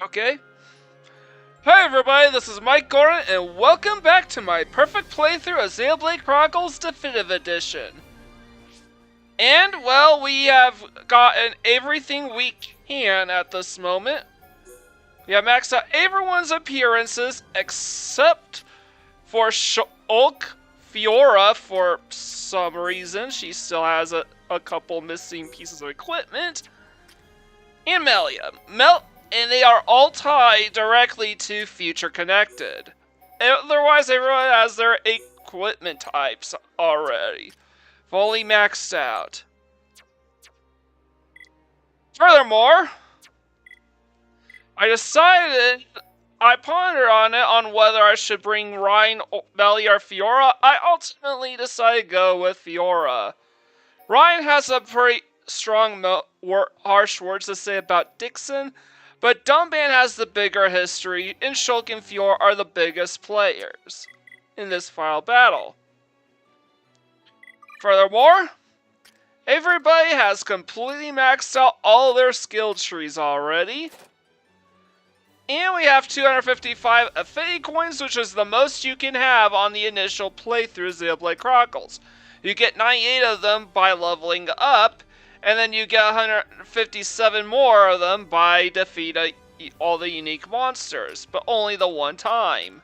Okay. Hi everybody, this is Mike Gordon, and welcome back to my perfect playthrough of Xenoblade Chronicles Definitive Edition. And, well, we have gotten everything we can at this moment. We have maxed out everyone's appearances except for Shulk Fiora for some reason. She still has a couple missing pieces of equipment. And Melia. And they are all tied directly to Future Connected. Otherwise, everyone has their equipment types already. Fully maxed out. Furthermore, I pondered on it on whether I should bring Ryan, Melia, or Fiora. I ultimately decided to go with Fiora. Ryan has a pretty strong, harsh words to say about Dickson, but Dumban has the bigger history, and Shulk and Fiora are the biggest players in this final battle. Furthermore, everybody has completely maxed out all their skill trees already. And we have 255 affinity coins, which is the most you can have on the initial playthrough of Xenoblade Chronicles. You get 98 of them by leveling up, and then you get 157 more of them by defeating all the unique monsters, but only the one time.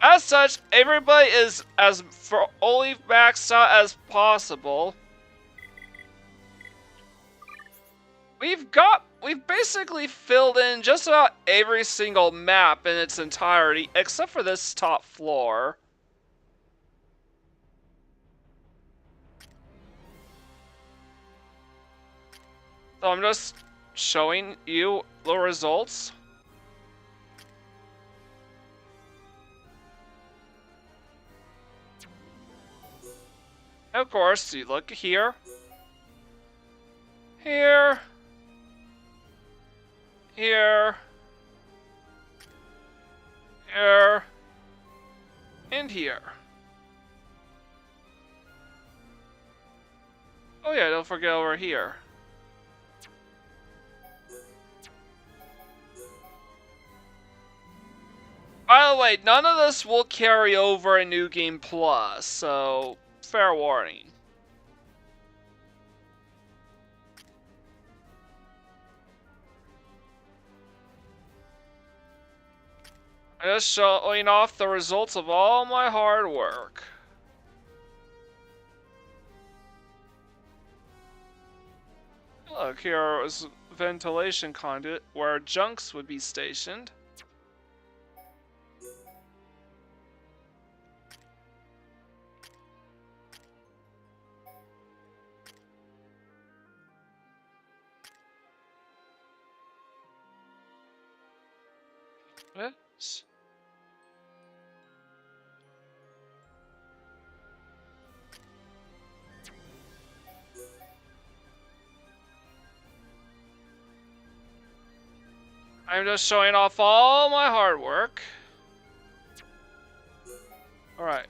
As such, everybody is as fully maxed out as possible. We've basically filled in just about every single map in its entirety, except for this top floor. So I'm just showing you the results. Of course, you look here. Here. Here. Here. And here. Oh yeah, don't forget over here. By the way, none of this will carry over in New Game Plus, so fair warning. I'm just showing off the results of all my hard work. Look, here is a ventilation conduit where junks would be stationed. What? I'm just showing off all my hard work. Alright.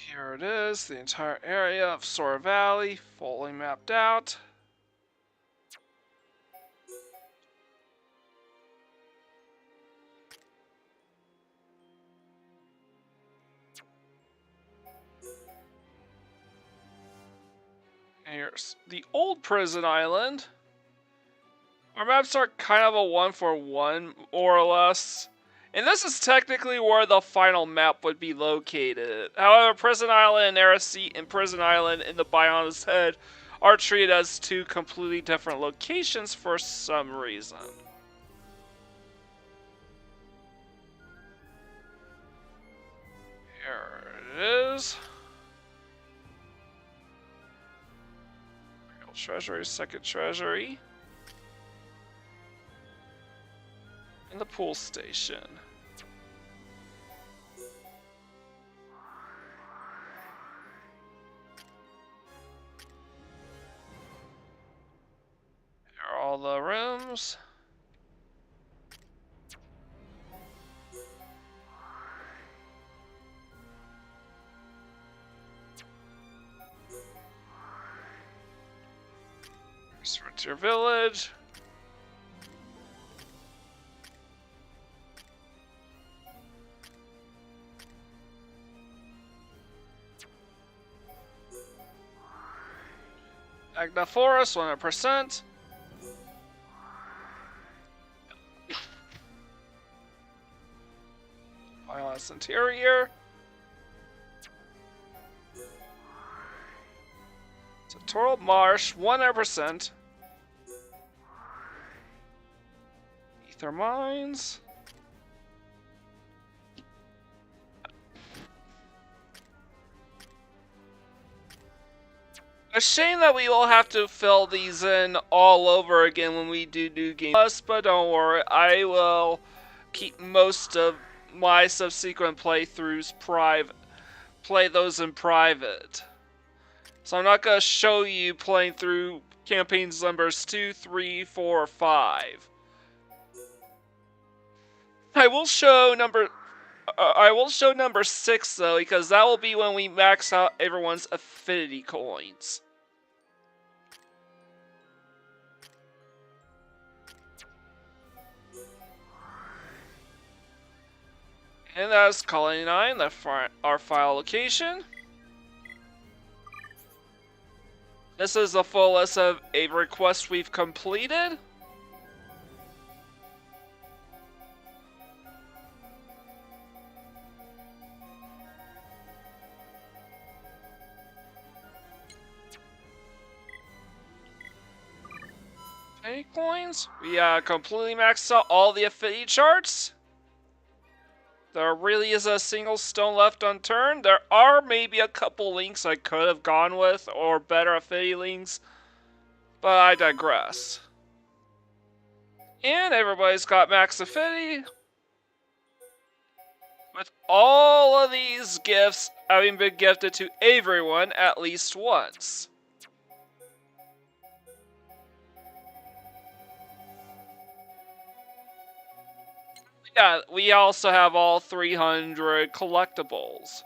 Here it is, the entire area of Sora Valley, fully mapped out. Here's the old prison island. Our maps are kind of a 1-for-1, more or less. And this is technically where the final map would be located. However, Prison Island and Erisea and Prison Island in the Biona's Head are treated as two completely different locations for some reason. Here it is. Treasury, second treasury. And the pool station. Here are all the rooms. Here's your village. Agna Forest, 100%. Violence Interior. Total Marsh, 100%. Ether Mines. A shame that we will have to fill these in all over again when we do New Game Plus, but don't worry, I will keep most of my subsequent playthroughs play those in private. So I'm not going to show you playing through campaigns numbers 2, 3, 4, 5. I will show number 6 though, because that will be when we max out everyone's affinity coins. And that's Colony 9, our file location. This is the full list of requests we've completed. Any coins? We completely maxed out all the affinity charts. There really is a single stone left unturned. There are maybe a couple links I could have gone with, or better affinity links, but I digress. And everybody's got max affinity, with all of these gifts having been gifted to everyone at least once. Yeah, we also have all 300 collectibles.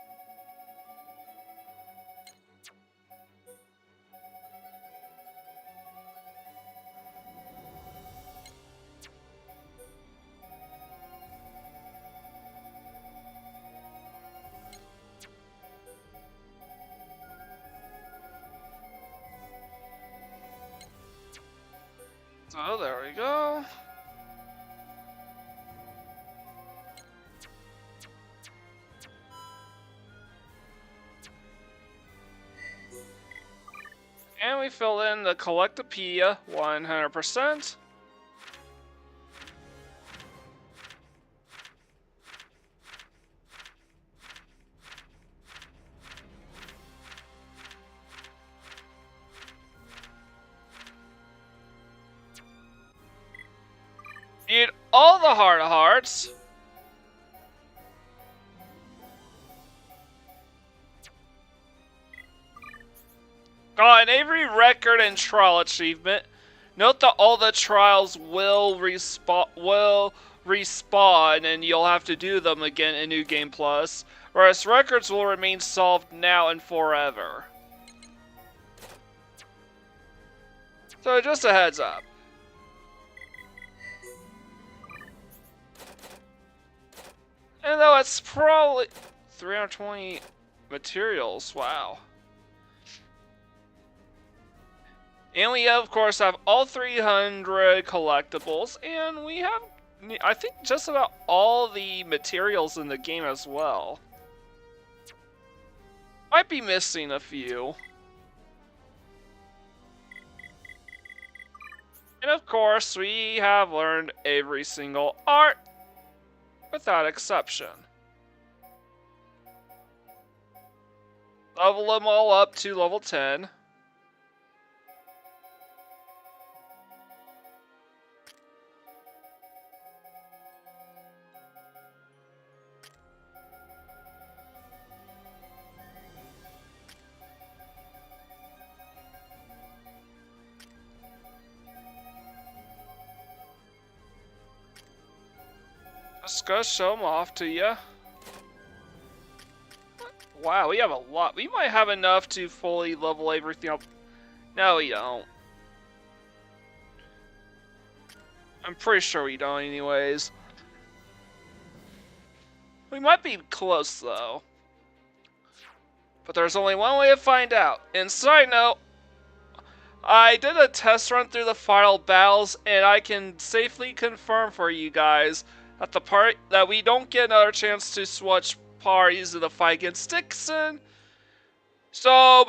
So there we go. And we fill in the Collectopedia 100%. Need all the Heart of Hearts. Got an every record and trial achievement. Note that all the trials will respawn and you'll have to do them again in New Game Plus, whereas records will remain solved now and forever. So just a heads up. And though it's probably 320 materials, wow. And we, of course, have all 300 collectibles, and we have, I think, just about all the materials in the game as well. Might be missing a few. And of course, we have learned every single art, without exception. Level them all up to level 10. Just go show them off to you. Wow, we have a lot. We might have enough to fully level everything up. No, we don't. I'm pretty sure we don't anyways. We might be close though. But there's only one way to find out. And side note, I did a test run through the final battles, and I can safely confirm for you guys that that we don't get another chance to switch parties in the fight against Dickson. So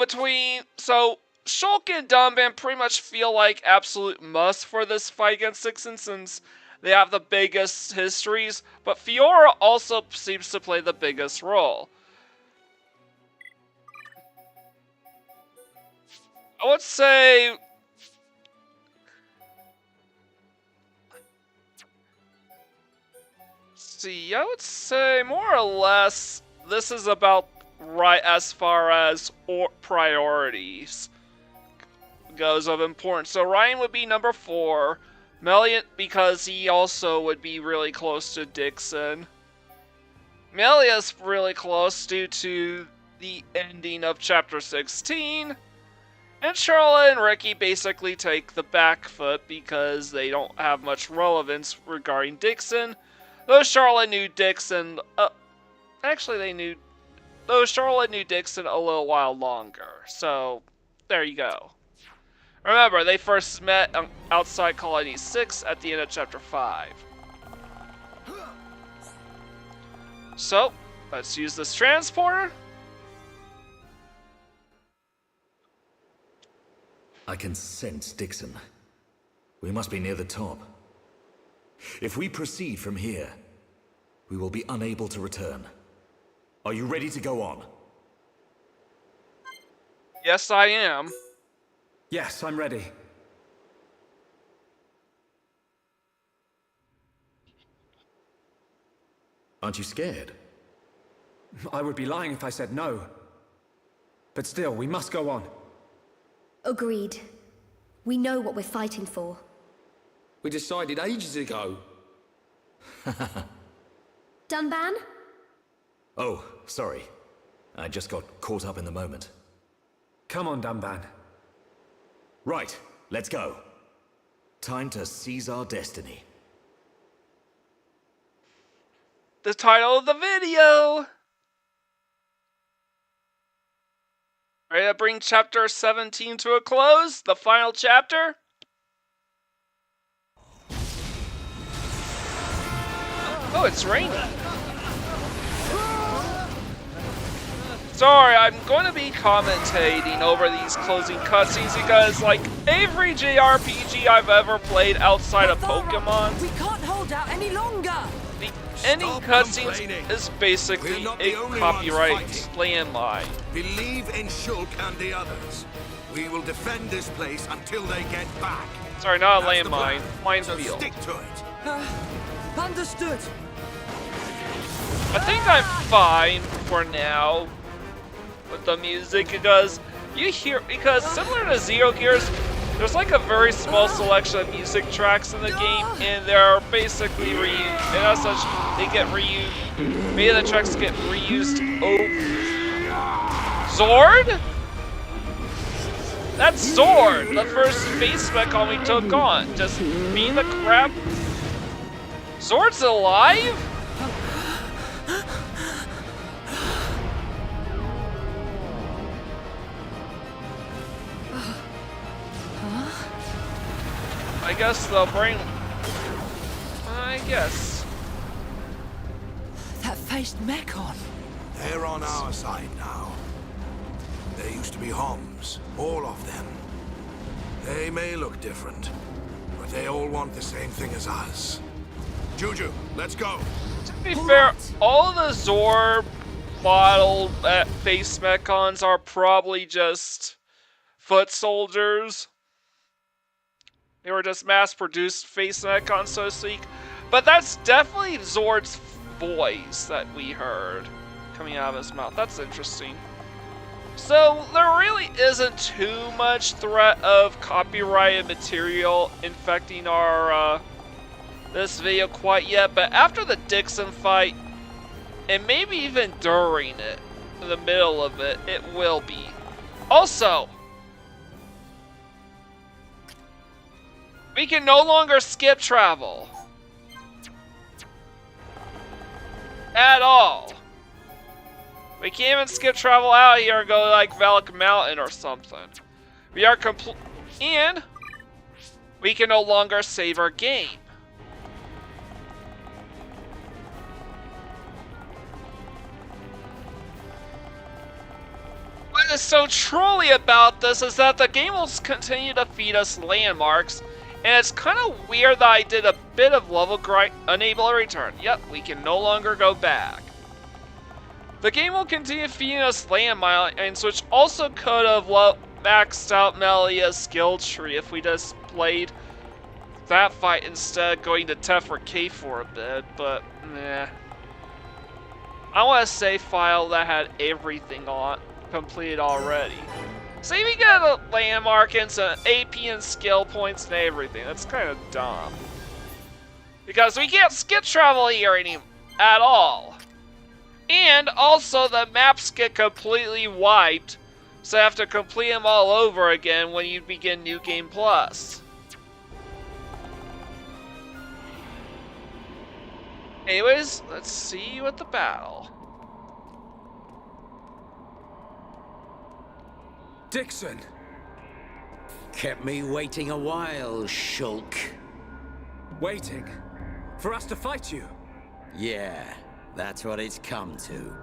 Shulk and Dunban pretty much feel like absolute must for this fight against Dickson since they have the biggest histories, but Fiora also seems to play the biggest role. I would say I would say more or less this is about right as far as priorities goes of importance. So Ryan would be number 4, Meliant because he also would be really close to Dickson. Melia's really close due to the ending of chapter 16. And Charlotte and Ricky basically take the back foot because they don't have much relevance regarding Dickson. Though Charlotte knew Dickson, Charlotte knew Dickson a little while longer. So, there you go. Remember, they first met outside Colony 6 at the end of chapter 5. So, let's use this transporter. I can sense Dickson. We must be near the top. If we proceed from here, we will be unable to return. Are you ready to go on? Yes, I am. Yes, I'm ready. Aren't you scared? I would be lying if I said no. But still, we must go on. Agreed. We know what we're fighting for. We decided ages ago. Dunban? Oh, sorry. I just got caught up in the moment. Come on, Dunban. Right, let's go. Time to seize our destiny. The title of the video! Ready to bring chapter 17 to a close? The final chapter? Oh, it's raining. Sorry, I'm going to be commentating over these closing cutscenes because, like, every JRPG I've ever played outside of Pokemon, We can't hold out any longer. the ending cutscenes is basically a copyright landmine. Believe in Shulk and the others. We will defend this place until they get back. Sorry, not a That's the landmine. plan. Minefield. So stick to it. Understood. I think I'm fine for now with the music because similar to Zero Gears, there's like a very small selection of music tracks in the game, and they're basically reused. And as such, they get reused. Many of the tracks get reused. Zord? That's Zord, the first space mech we took on. Just being the crap. Zord's alive? I guess they'll bring... I guess. That faced Mechon. They're on our side now. There used to be Homs, all of them. They may look different, but they all want the same thing as us. Juju, let's go. To be fair, all the Zord model face mechons are probably just foot soldiers. They were just mass-produced face mechons, so to speak. But that's definitely Zord's voice that we heard coming out of his mouth. That's interesting. So there really isn't too much threat of copyrighted material infecting our this video quite yet, but after the Dickson fight, and maybe even during it, in the middle of it, it will be. Also, we can no longer skip travel. At all. We can't even skip travel out here and go to like Valak Mountain or something. We are and we can no longer save our game. What is so trolly about this is that the game will continue to feed us landmarks, and it's kind of weird that I did a bit of level grind, unable to return. Yep, we can no longer go back. The game will continue feeding us landmines, which also could have maxed out Melia's skill tree if we just played that fight instead of going to Tefra Cave for a bit, but meh. I want a save file that had everything on completed already. So you get a landmark and some AP and skill points and everything. That's kind of dumb. Because we can't skip travel here at all. And also the maps get completely wiped. So you have to complete them all over again when you begin New Game Plus. Anyways, let's see you at the battle. Dickson! Kept me waiting a while, Shulk. Waiting? For us to fight you? Yeah, that's what it's come to.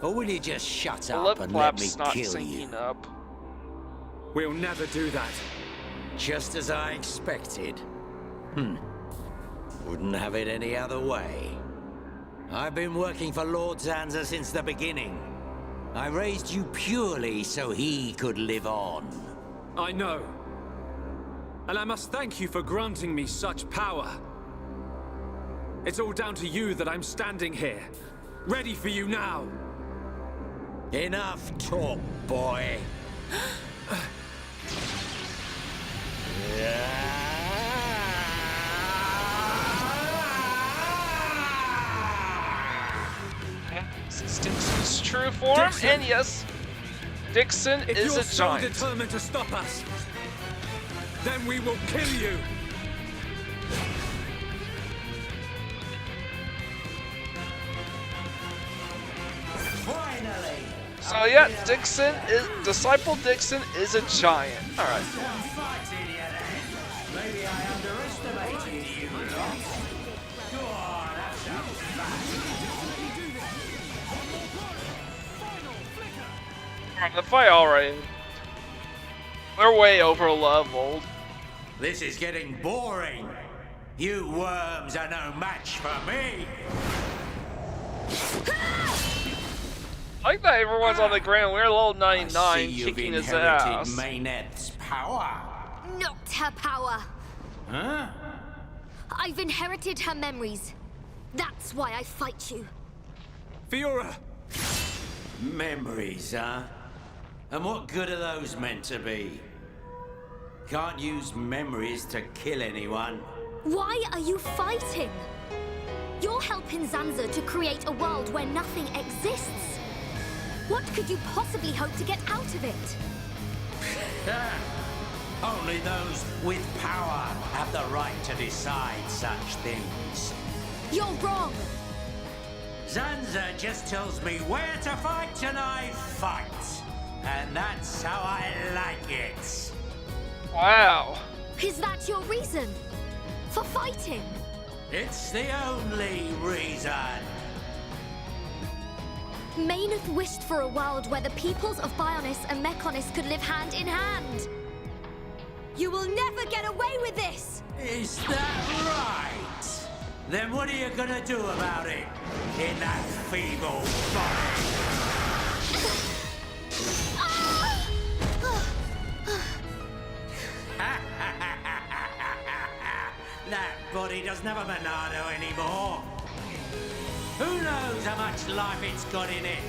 Or will you just shut The up lip and let me clap's not kill syncing you? up. We'll never do that. Just as I expected. Wouldn't have it any other way. I've been working for Lord Zanza since the beginning. I raised you purely so he could live on. I know. And I must thank you for granting me such power. It's all down to you that I'm standing here, ready for you now. Enough talk, boy. This is Dixon's true form, Dickson. and yes, Dickson If is you're a so giant. determined to stop us, then we will kill you. Finally! So yeah, Disciple Dickson is a giant. Alright. Maybe I underestimated you lot. Go on, have some Alright, the fight already. We're way over leveled. This is getting boring. You worms are no match for me. I like that everyone's on the ground. We're level I 99, see you've kicking his inherited ass. Mayneth's power. Not her power. Huh? I've inherited her memories. That's why I fight you. Fiora! Memories, huh? And what good are those meant to be? Can't use memories to kill anyone. Why are you fighting? You're helping Zanza to create a world where nothing exists. What could you possibly hope to get out of it? Only those with power have the right to decide such things. You're wrong. Zanza just tells me where to fight and I fight. And that's how I like it. Wow. Is that your reason for fighting? It's the only reason. Mayneth wished for a world where the peoples of Bionis and Mechonis could live hand in hand. You will never get away with this! Is that right? Then what are you gonna do about it? In that feeble body? That body doesn't have a Monado anymore. Who knows how much life it's got in it?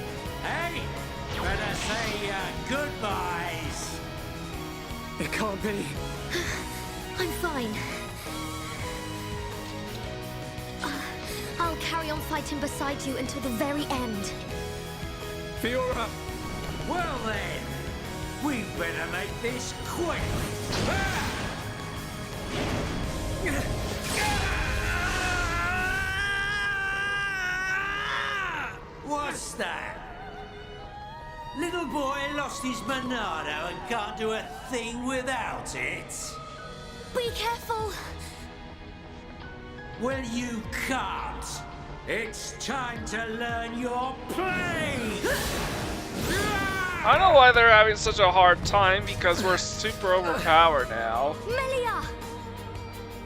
Hey, better say your goodbyes. It can't be. I'm fine. carry on fighting beside you until the very end. Fiora! Well then, we better make this quick. What's that? Little boy lost his Monado and can't do a thing without it. Be careful! Well, you can't. It's time to learn your play. I don't know why they're having such a hard time, because we're super overpowered now. Melia!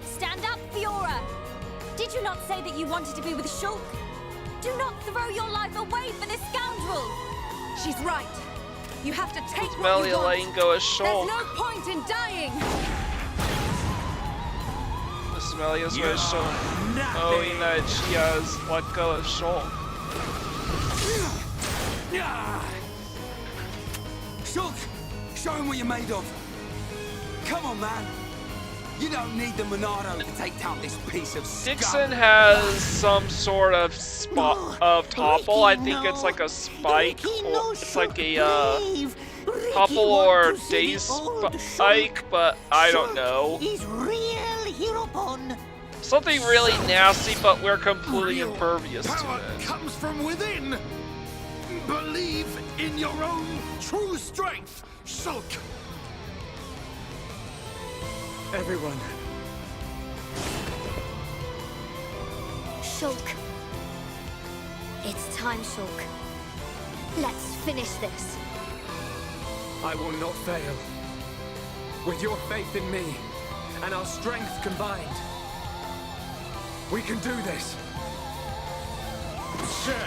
Stand up, Fiora! Did you not say that you wanted to be with Shulk? Do not throw your life away for this scoundrel! She's right. You have to take what Melia you want. letting go of There's Shulk. no point in dying. This is Melia's way of showing, knowing that she has let go of Shulk. Shulk, show him what you're made of. Come on, man. You don't need the Monado to take down this piece of scum. Dickson has some sort of spot of topple. I think it's like a spike, or it's like a topple or daze spike, but I don't know. He's real hero pon. Something really nasty, but we're completely impervious to Power it. comes from within. Believe in your own true strength, Shulk. Everyone. Shulk. It's time, Shulk. Let's finish this. I will not fail. With your faith in me and our strength combined, we can do this. Sir,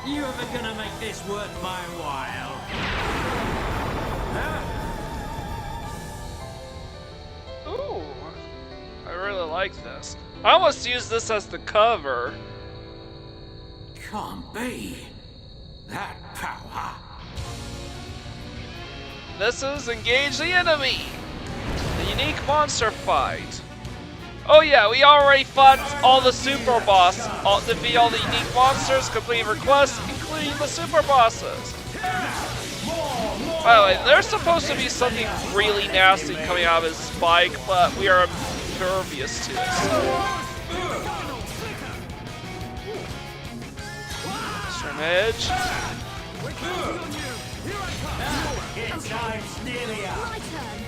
you ever gonna make this worth my while? Huh? Ooh, I really like this. I almost use this as the cover. Can't be. That power. This is Engage the Enemy! The unique monster fight. Oh yeah, we already fought all the super bosses, defeat all the unique monsters, complete requests, including the super bosses. By the way, there's supposed to be something really nasty coming out of his spike, but we are impervious to it. Storm Edge. Time's nearly up. My turn.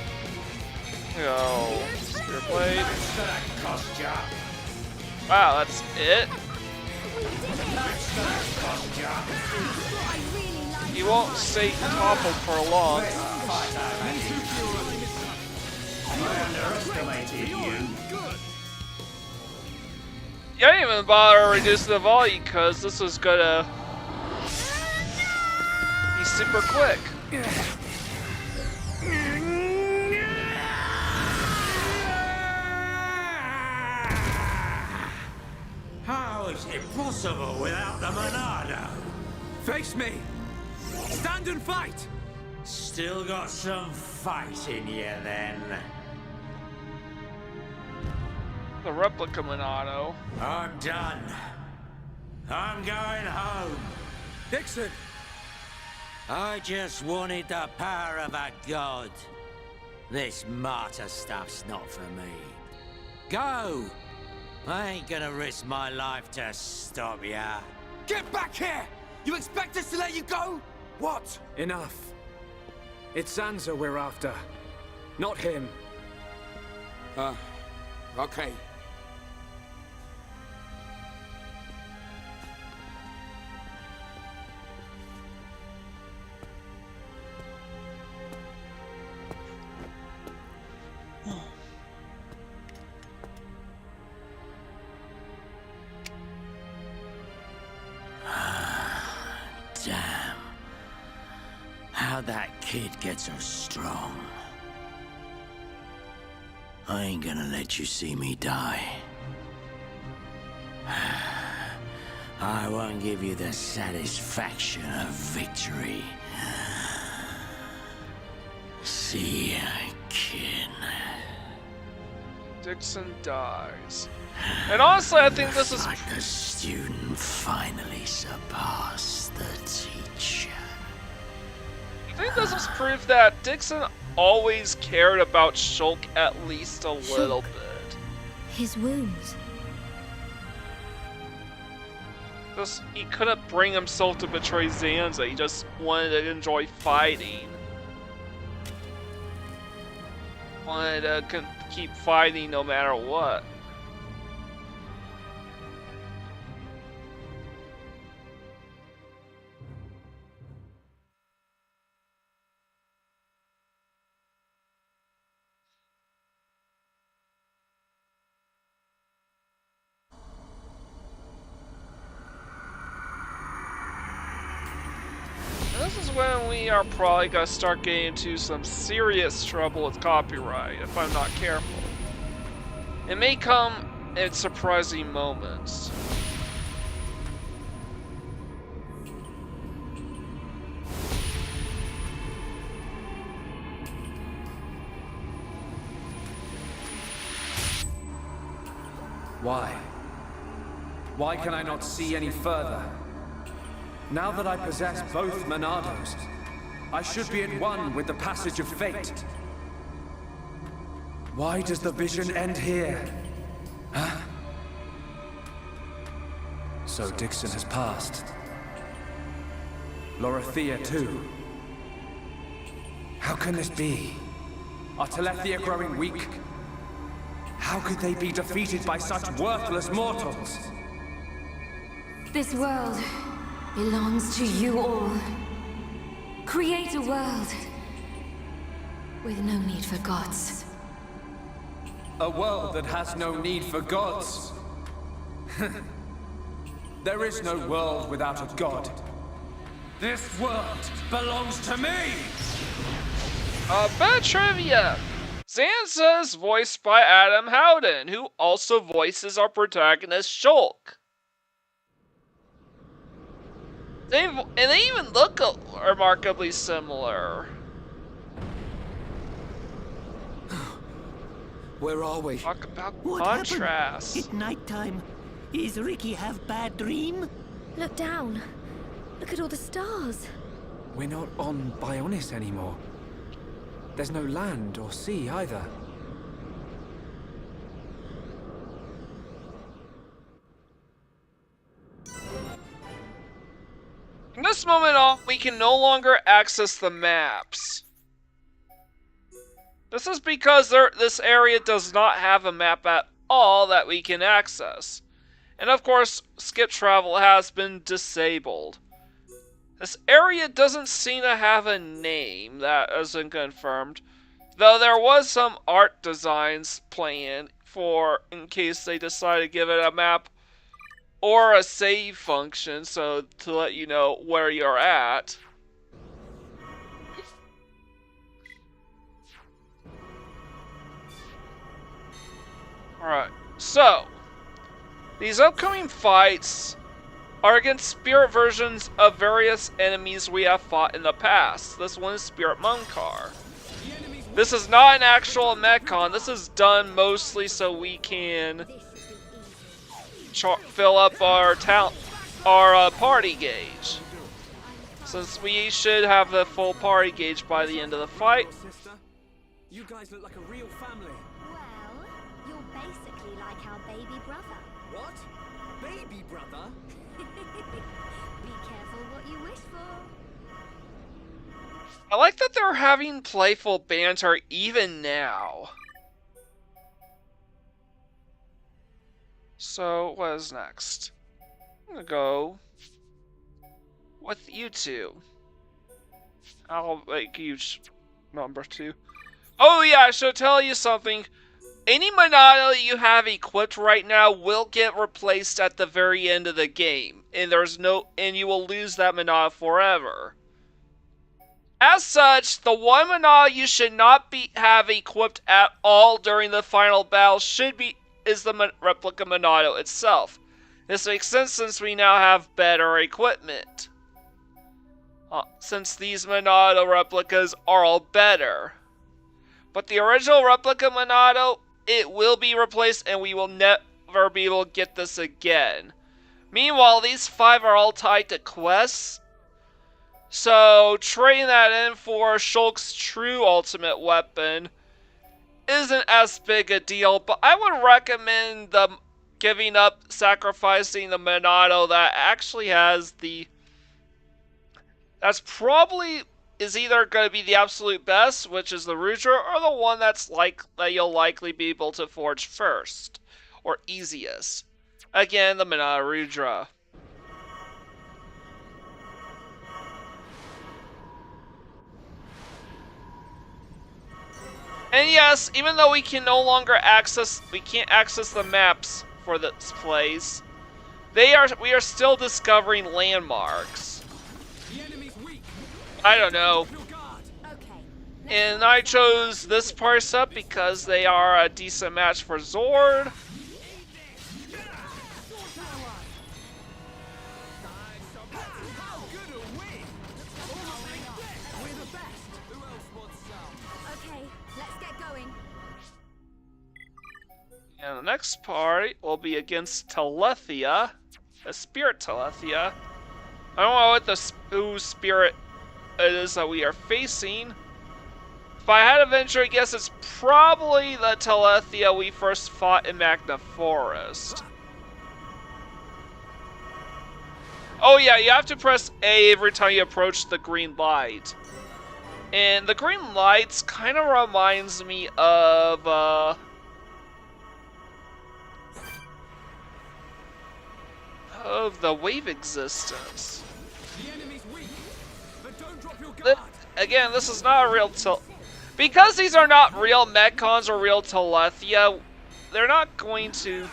Go. Spear Blade. That's gonna cost ya. Wow, that's it? We did it! That's gonna cost ya. What I really like. He won't stay toppled for long. I underestimated you. Yeah, I didn't even bother reducing the volume because this is gonna be super quick. How is it possible without the Monado? Face me! Stand and fight! Still got some fight in you then. The replica Monado. I'm done. I'm going home. Dickson! I just wanted the power of a god. This martyr stuff's not for me. Go! I ain't gonna risk my life to stop ya. Get back here! You expect us to let you go? What? Enough. It's Zanza we're after, not him. Okay. Damn. How that kid gets so strong. I ain't gonna let you see me die. I won't give you the satisfaction of victory. See ya, kid. Dickson dies. And honestly, I think this is... Like the student finally surpassed the teacher. I think this is proof that Dickson always cared about Shulk at least a little bit. His wounds. Just, he couldn't bring himself to betray Zanza, he just wanted to enjoy fighting. Wanted to keep fighting no matter what. This is when we are probably gonna start getting into some serious trouble with copyright if I'm not careful. It may come in surprising moments. Why? Why can I not see any further? Now that I possess both Monados, I should be at one with the passage of fate. Why does the vision end here? Huh? So Dickson has passed. Lorithia too. How can this be? Are Telethia growing weak? How could they be defeated by such worthless mortals? This world belongs to you all. Create a world with no need for gods. A world that has no need for gods. There is no world without a god. This world belongs to me! Bit of trivia! Zanza is voiced by Adam Howden, who also voices our protagonist Shulk. They even look remarkably similar. Where are we? Talk about What contrast. happened? It's nighttime. Is Ricky have bad dream? Look down. Look at all the stars. We're not on Bionis anymore. There's no land or sea either. From this moment on, we can no longer access the maps. This is because this area does not have a map at all that we can access. And of course, skip travel has been disabled. This area doesn't seem to have a name that isn't confirmed, though there was some art designs planned for in case they decide to give it a map or a save function, so to let you know where you're at. Alright, so these upcoming fights are against spirit versions of various enemies we have fought in the past. This one is Spirit Munkar. This is not an actual Mechon, this is done mostly so we can fill up our party gauge. Since we should have the full party gauge by the end of the fight. You guys look like a real family. Well, you're basically like our baby brother. What? Baby brother? Be careful what you wish for. I like that they're having playful banter even now. So, what is next? I'm gonna go with you two. I'll make you number 2. Oh yeah, I should tell you something. Any Monado you have equipped right now will get replaced at the very end of the game, and you will lose that Monado forever. As such, the one Monado you should not have equipped at all during the final battle is the replica Monado itself. This makes sense since we now have better equipment. Since these Monado replicas are all better. But the original replica Monado it will be replaced and we will never be able to get this again. Meanwhile, these 5 are all tied to quests. So trading that in for Shulk's true ultimate weapon isn't as big a deal, but I would recommend them giving up sacrificing the Monado that actually has that's probably is either going to be the absolute best, which is the Rudra, or the one that you'll likely be able to forge first, or easiest. Again, the Monado Rudra. And yes, even though we can't access the maps for this place, we are still discovering landmarks. I don't know. And I chose this parse up because they are a decent match for Zord. And the next part will be against Telethia, a spirit Telethia. I don't know what whose spirit it is that we are facing. If I had to venture a guess, it's probably the Telethia we first fought in Magna Forest. Oh yeah, you have to press A every time you approach the green light. And the green lights kind of reminds me of the wave existence. Again, this is not a real because these are not real Metcons or real Telethia, they're not going to.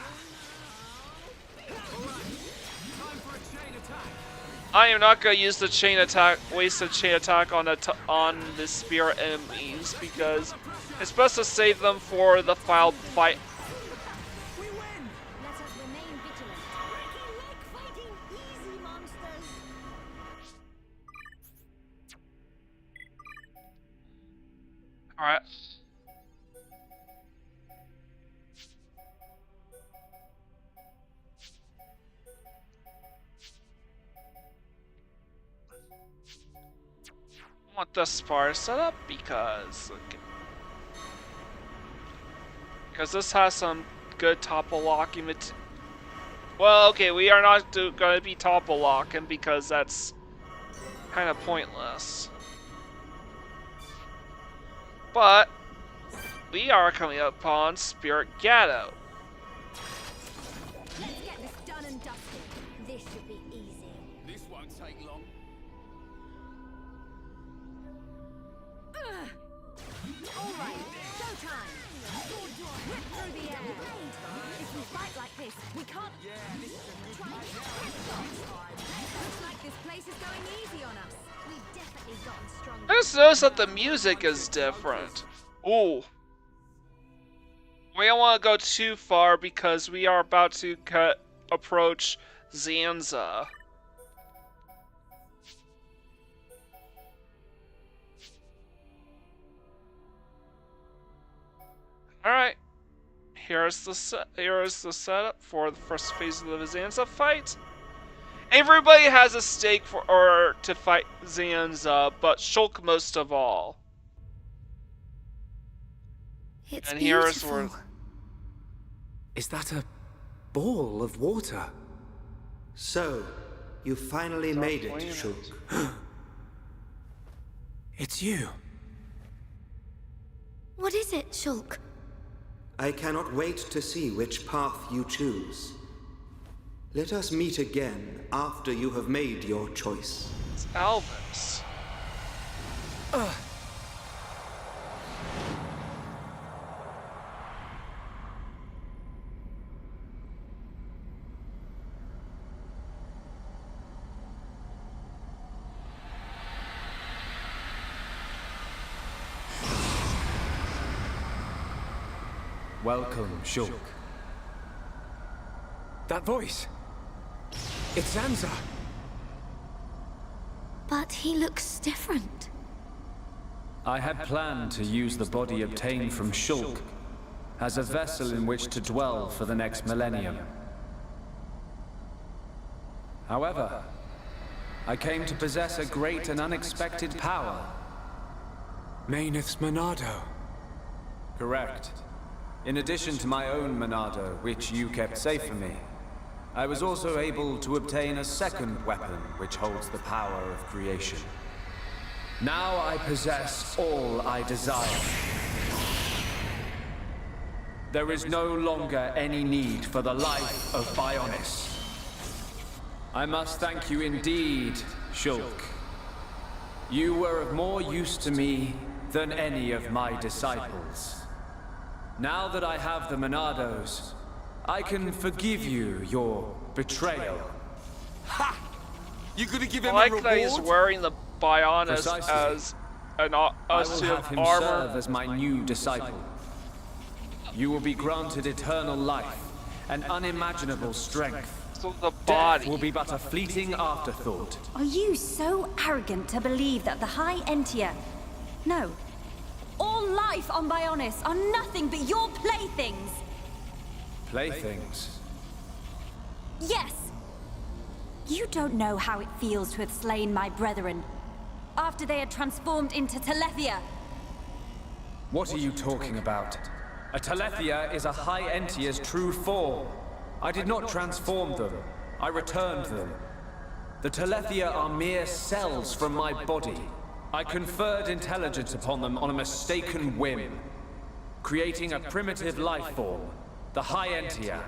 I am not going to use the chain attack, wasted chain attack on the spirit enemies because it's best to save them for the final fight. Alright. I want this part set up because this has some good topple locking material. Well, okay, we are not going to be topple locking because that's kind of pointless. But we are coming upon Spirit Gatto. Let's get this done and dusted. This should be easy. This won't take long. All right, showtime. Whip through the air. If we fight like this, we can't. Yeah, this is a good Looks like this place is going easy on us. We've definitely gotten stronger. I just noticed that the music is different. Ooh. We don't want to go too far because we are about to approach Zanza. Alright. Here's the setup for the first phase of the Zanza fight. Everybody has a stake to fight Zanza, but Shulk most of all. It's and beautiful. Here's where... Is that a ball of water? So, you finally made it, Shulk. It's you. What is it, Shulk? I cannot wait to see which path you choose. Let us meet again after you have made your choice. It's Alvis. Welcome, Shulk. That voice. It's Zanza. But he looks different. I had planned to use the body obtained from Shulk as a vessel in which to dwell for the next millennium. However, I came to possess a great and unexpected power. Mayneth's Monado. Correct. In addition to my own Monado, which you kept safe for me, I was also able to obtain a second weapon which holds the power of creation. Now I possess all I desire. There is no longer any need for the life of Bionis. I must thank you indeed, Shulk. You were of more use to me than any of my disciples. Now that I have the Monados, I can forgive you your betrayal. Ha! You gonna give I him like a reward? that he's wearing the Bionis Precisely. as a I will suit have of him armor. serve as my new disciple. You will be granted eternal life and unimaginable strength. So the Death body. will be but a fleeting afterthought. Are you so arrogant to believe that the High Entia... No. All life on Bionis are nothing but your playthings! Playthings. Yes! You don't know how it feels to have slain my brethren, after they had transformed into Telethia. What are you talking about? A Telethia is a High Entia's true form. I did not transform them. I returned them. The Telethia are mere cells from my body. I conferred intelligence upon them on a mistaken whim, creating a primitive life form, the High Entia.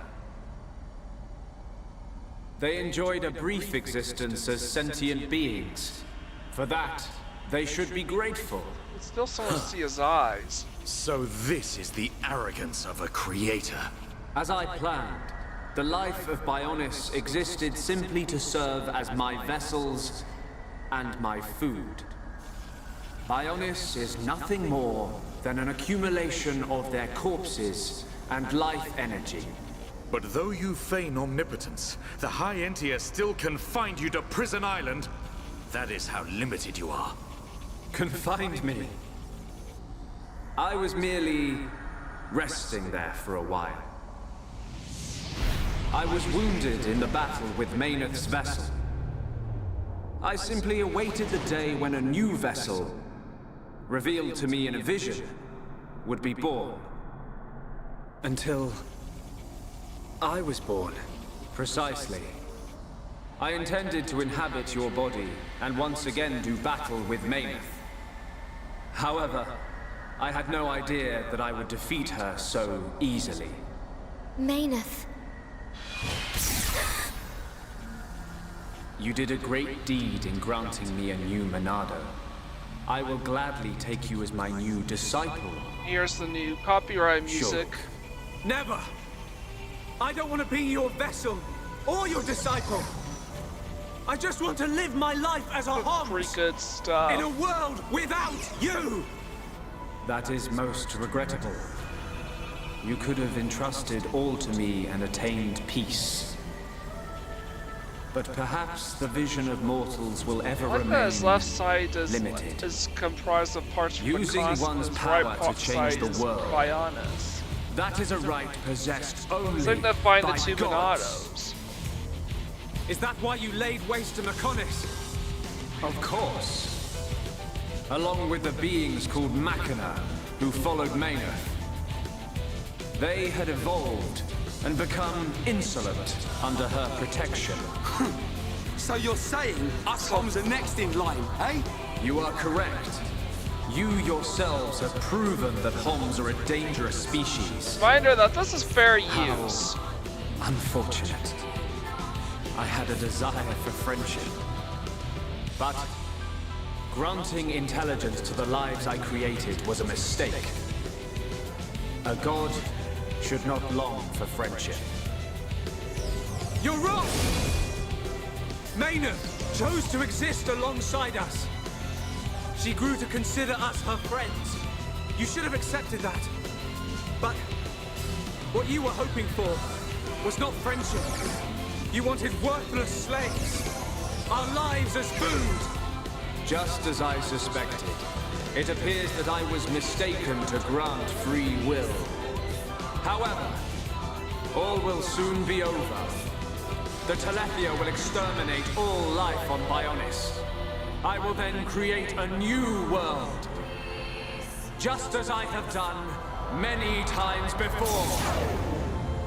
They enjoyed a brief existence as sentient beings. For that, they should be grateful. It's still so to see his eyes. So this is the arrogance of a creator. As I planned, the life of Bionis existed simply to serve as my vessels and my food. Bionis is nothing more than an accumulation of their corpses and life energy. But though you feign omnipotence, the High Entia still confined you to Prison Island. That is how limited you are. Confined me? I was merely resting there for a while. I was wounded in the battle with Mayneth's vessel. I simply awaited the day when a new vessel, revealed to me in a vision, would be born. Until I was born. Precisely. I intended to inhabit your body and once again do battle with Mayneth. However, I had no idea that I would defeat her so easily. Mayneth. You did a great deed in granting me a new Monado. I will gladly take you as my new disciple. Here's the new copyright music. Shulk. Never! I don't want to be your vessel or your disciple. I just want to live my life as a Homs. Pretty good stuff. In a world without you! That is most regrettable. You could have entrusted all to me and attained peace. But perhaps the vision of mortals will ever I like that remain his left side limited. is comprised of parts from Using the one's his power right to change side the is world. Bionis. That is a right possessed only Signifying the by two gods. Monados. Is that why you laid waste to Mechonis? Of course. Along with the beings called Machina, who followed Mayneth. They had evolved and become insolent under her protection. So you're saying us Homs are next in line, eh? You are correct. You yourselves have proven that Homs are a dangerous species. Reminder that this is fair use. How unfortunate. I had a desire for friendship. But granting intelligence to the lives I created was a mistake. A god should not long for friendship. You're wrong! Mayneth chose to exist alongside us. She grew to consider us her friends. You should have accepted that. But what you were hoping for was not friendship. You wanted worthless slaves. Our lives as food. Just as I suspected, it appears that I was mistaken to grant free will. However, all will soon be over. The Telethia will exterminate all life on Bionis. I will then create a new world. Just as I have done many times before.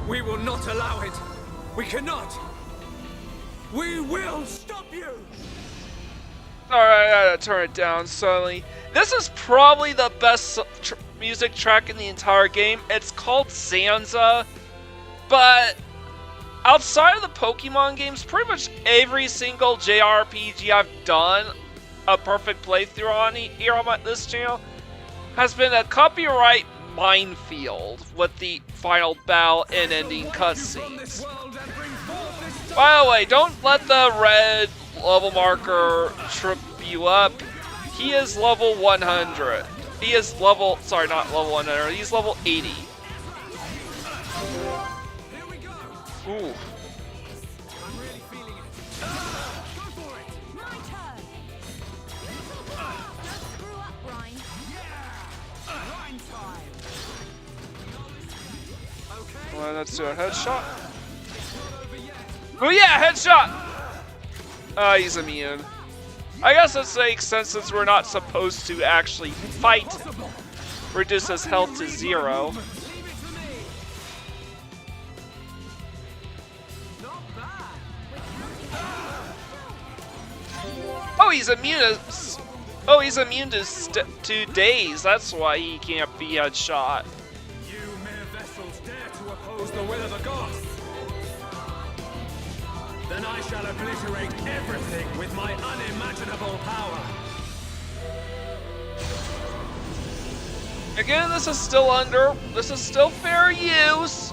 We will not allow it. We cannot. We will stop you. Alright, I gotta turn it down suddenly. This is probably the best music track in the entire game. It's called Zanza, but outside of the Pokemon games, pretty much every single JRPG I've done a perfect playthrough on here on this channel has been a copyright minefield with the final battle and ending cutscenes. By the way, don't let the red level marker trip you up. He is level 100. He is level, sorry, not level 100, he's level 80. Ooh. Well, let's do a headshot. Oh yeah, headshot! He's immune. I guess this makes sense since we're not supposed to actually fight him. Reduce his health to 0. Oh, he's immune to... Oh, he's immune to daze. That's why he can't be headshot. You mere vessels dare to oppose the will of the gods. Then I shall obliterate everything with my unimaginable power. Again, this is still fair use.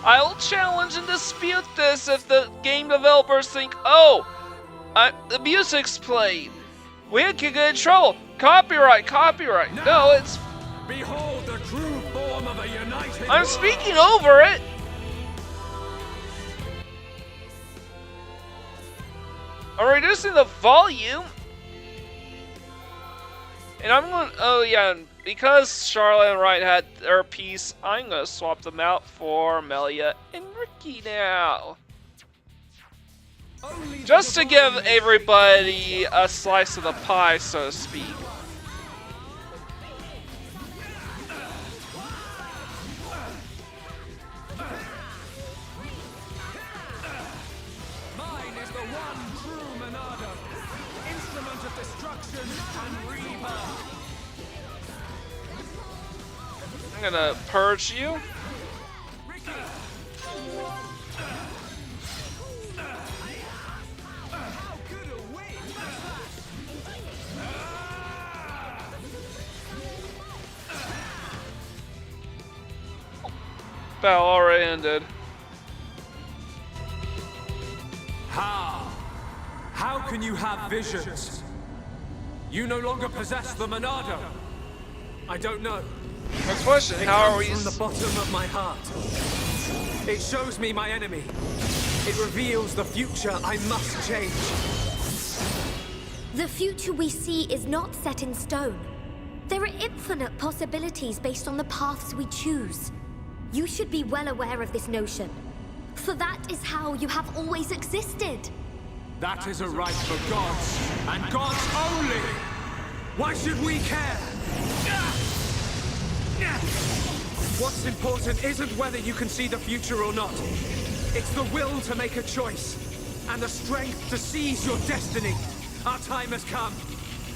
I will challenge and dispute this if the game developers think, oh, the music's played. We could get in trouble. Copyright. No, it's... Behold the true form of a united I'm world. speaking over it. I'm reducing the volume. And I'm going... Oh, yeah. Because Charlotte and Wright had their piece, I'm going to swap them out for Melia and Ricky now. Just to give everybody a slice of the pie, so to speak. Mine is the one true Monado, instrument of destruction and rebirth. I'm gonna purge you. Battle already ended. How can you have visions? You no longer possess the Monado. I don't know. Next question, how are we... From the bottom of my heart. It shows me my enemy. It reveals the future I must change. The future we see is not set in stone. There are infinite possibilities based on the paths we choose. You should be well aware of this notion. For that is how you have always existed. That is a right for gods, and gods only! Why should we care? What's important isn't whether you can see the future or not. It's the will to make a choice, and the strength to seize your destiny. Our time has come.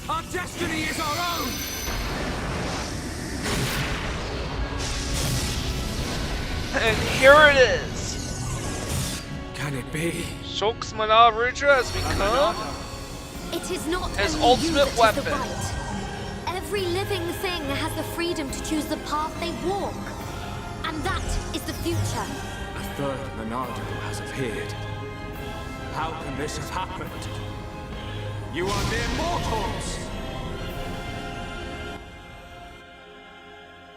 Our destiny is our own! And here it is. Can it be? Shulk's Mana Rudra has become It is not his only ultimate you that weapon. is the right. Every living thing has the freedom to choose the path they walk. And that is the future. A third Monado has appeared. How can this have happened? You are mere mortals!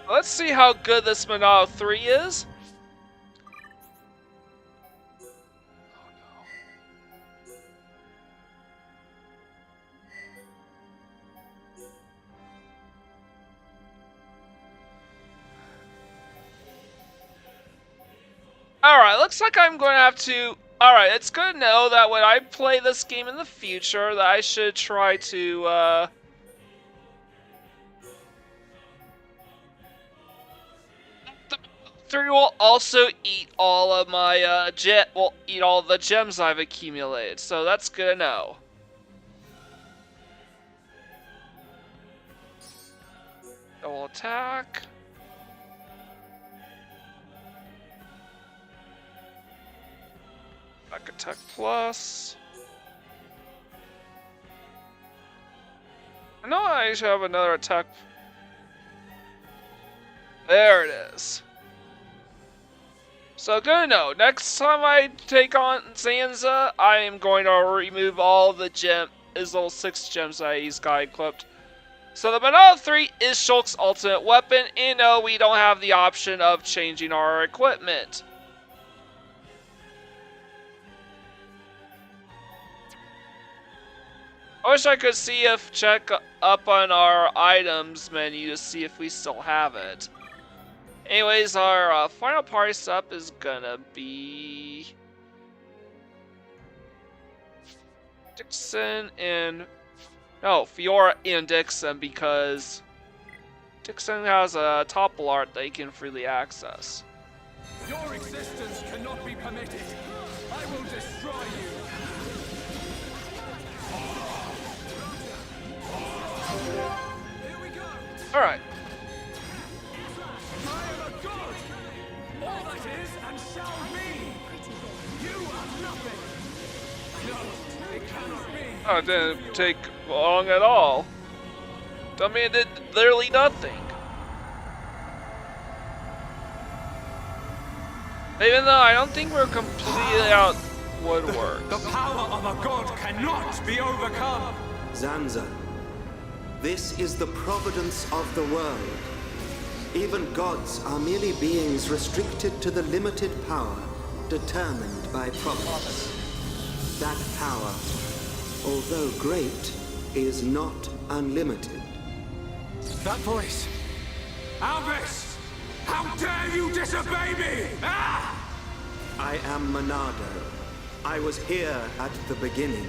Let's see how good this Monado 3 is. Alright, looks like I'm going to have to... Alright, it's good to know that when I play this game in the future, that I should try to, 3 will also eat all of my, will eat all the gems I've accumulated, so that's good to know. Double attack. Back attack plus. I know I should have another attack. There it is. So good to know. Next time I take on Zanza, I am going to remove all the his little 6 gems that he's got equipped. So the Monado 3 is Shulk's ultimate weapon, and no, we don't have the option of changing our equipment. I wish I could check up on our items menu to see if we still have it. Anyways, our final price up is gonna be Dickson and Fiora and Dickson, because Dickson has a topple art that you can freely access. Your existence cannot be permitted. I will destroy you. Here we go. All right. I am a god. All that is and shall be. You are nothing. No, it cannot be. Oh, it didn't take long at all. I mean, it did literally nothing. Even though I don't think we're completely out woodwork. The power of a god cannot be overcome. Zanza, this is the providence of the world. Even gods are merely beings restricted to the limited power determined by providence. That power, although great, is not unlimited. That voice! Albus! How dare you disobey me! Ah! I am Monado. I was here at the beginning,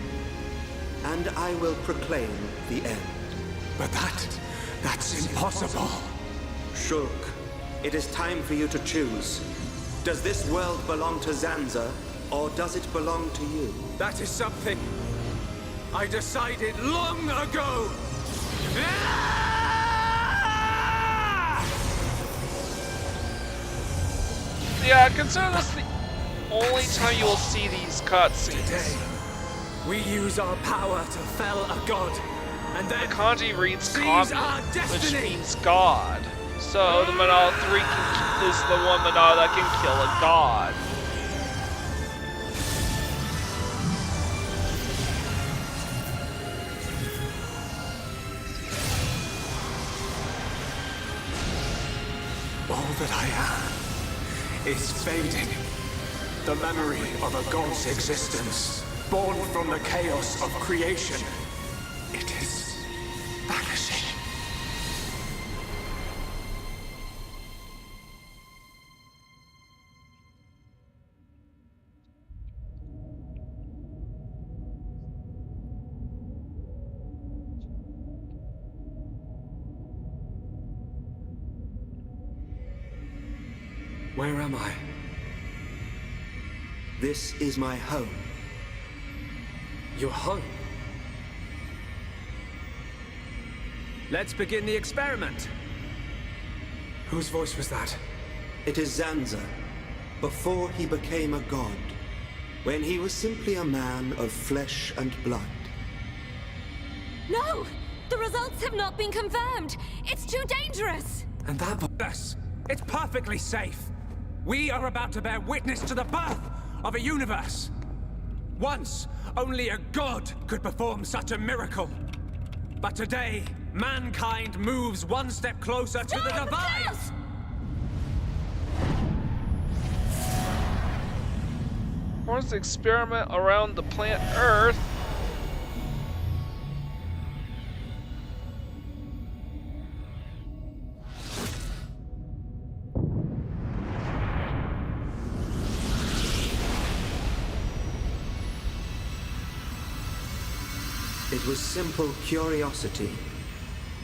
and I will proclaim the end. But that's impossible. Shulk, it is time for you to choose. Does this world belong to Zanza, or does it belong to you? That is something I decided long ago! Yeah, consider this the only time you will see these cutscenes. Today, we use our power to fell a god, and then the kanji reads seize kami, our destiny. which means god. So the Monado 3 is the one Monado that can kill a god. All that I am is fading. The memory of a god's existence, born from the chaos of creation. It is vanishing. Where am I? This is my home. Your home? Let's begin the experiment. Whose voice was that? It is Zanza, before he became a god, when he was simply a man of flesh and blood. No! The results have not been confirmed! It's too dangerous! And that voice, it's perfectly safe. We are about to bear witness to the birth of a universe. Once, only a god could perform such a miracle. But today, mankind moves one step closer to the divine. Performs the experiment around the planet Earth. was simple curiosity.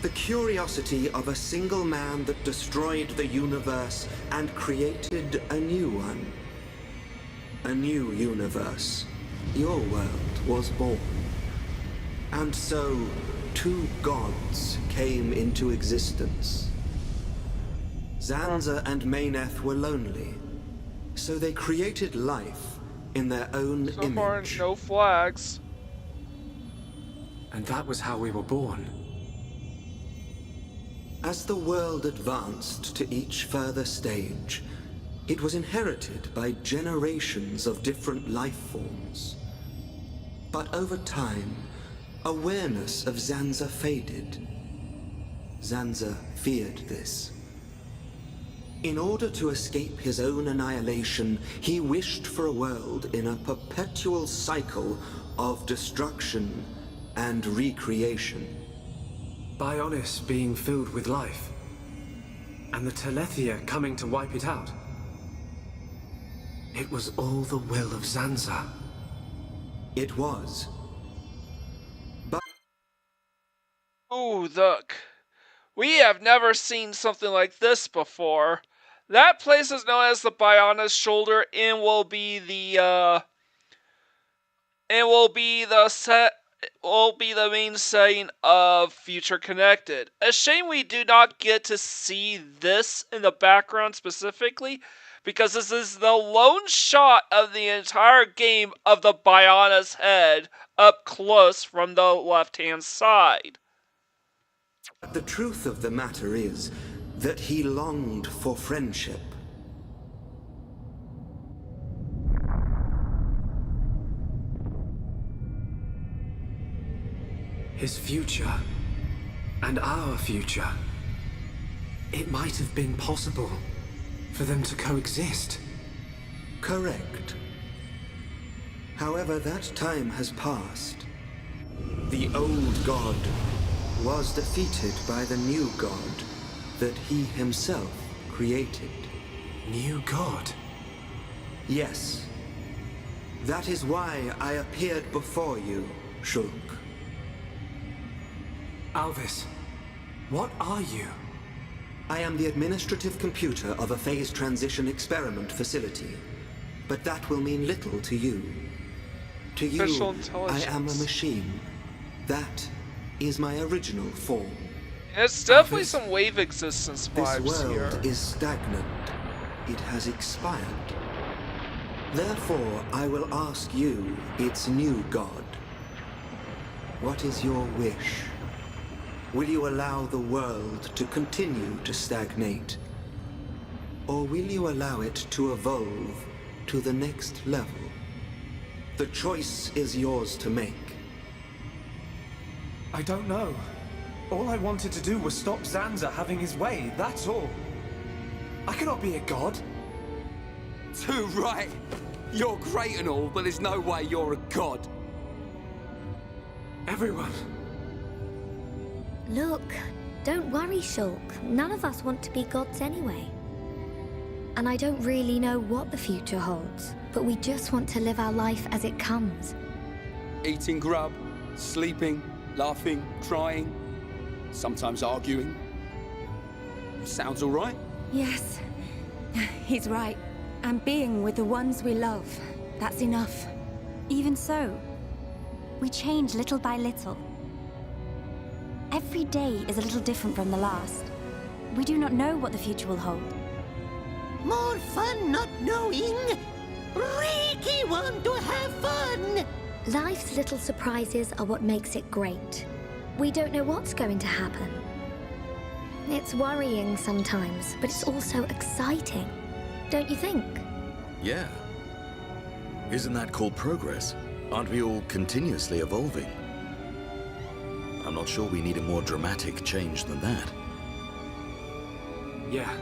The curiosity of a single man that destroyed the universe and created a new one. A new universe. Your world was born. And so, two gods came into existence. Zanza and Mayneth were lonely, so they created life in their own So image. far, no flags. And that was how we were born. As the world advanced to each further stage, it was inherited by generations of different life forms. But over time, awareness of Zanza faded. Zanza feared this. In order to escape his own annihilation, he wished for a world in a perpetual cycle of destruction and recreation. Bionis being filled with life, and the Telethia coming to wipe it out. It was all the will of Zanza. It was. But Ooh, look. We have never seen something like this before. That place is known as the Bionis Shoulder and will be the main setting of Future Connected. A shame we do not get to see this in the background specifically, because this is the lone shot of the entire game of the Bionis head up close from the left-hand side. the truth of the matter is that he longed for friendship. His future, and our future. It might have been possible for them to coexist. Correct. However, that time has passed. The old god was defeated by the new god that he himself created. New god? Yes. That is why I appeared before you, Shulk. Alvis, what are you? I am the administrative computer of a phase transition experiment facility, but that will mean little to you. To you, Special I intelligence. am a machine. That is my original form. It's definitely some wave existence This vibes world here. is stagnant. It has expired. Therefore, I will ask you, its new god. What is your wish? Will you allow the world to continue to stagnate? Or will you allow it to evolve to the next level? The choice is yours to make. I don't know. All I wanted to do was stop Zanza having his way, that's all. I cannot be a god. Too right. You're great and all, but there's no way you're a god. Everyone. Look, don't worry, Shulk. None of us want to be gods anyway. And I don't really know what the future holds, but we just want to live our life as it comes. Eating grub, sleeping, laughing, crying, sometimes arguing. Sounds all right. Yes, he's right. And being with the ones we love, that's enough. Even so, we change little by little. Every day is a little different from the last. We do not know what the future will hold. More fun not knowing. Ricky want to have fun. Life's little surprises are what makes it great. We don't know what's going to happen. It's worrying sometimes, but it's also exciting. Don't you think? Yeah. Isn't that called progress? Aren't we all continuously evolving? I'm not sure we need a more dramatic change than that. Yeah.